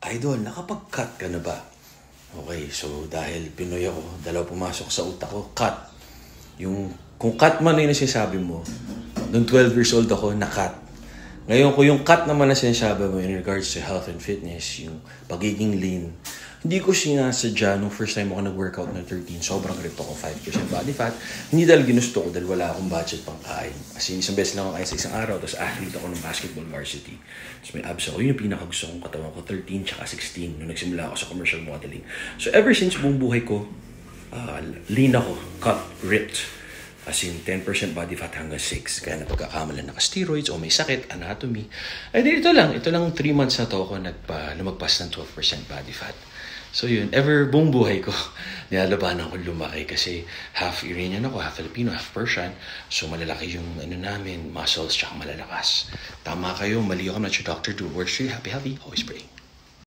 Idol, nakapag-cut ka na ba? Okay, so dahil Pinoy ako, dalawa pumasok sa utak ko, cut. Kung cut man yung sinasabi mo, nung 12 years old ako, na-cut. Ngayon, kung yung cut naman na sinasabi mo in regards to health and fitness, yung pagiging lean, hindi ko sinasadya nung first time ako nag-workout ng 13, sobrang ripped ako, 5% body fat. Hindi dahil ginusto ko dahil wala akong budget pang kain. As in, isang beses lang ako kain sa isang araw, tapos athlete ako ng basketball varsity. Tapos may abs ako. Yun yung pinakagusto kong katawan ko, 13 tsaka 16, nung nagsimula ako sa commercial modeling. So ever since buong buhay ko, lean ako, cut, ripped. As in, 10% body fat hanggang 6. Kaya napagkakamalan naka-steroids o may sakit, anatomy. Ay, ito lang 3 months na to ako lumagpas ng 12% body fat. So yun, buong buhay ko, nilalabanan ko lumaki kasi half Iranian ako, half Filipino, half Persian. So malalaki yung muscles tsaka malalakas. Tama kayo, mali ako, I'm not your doctor, do what works for you, happy, always pray.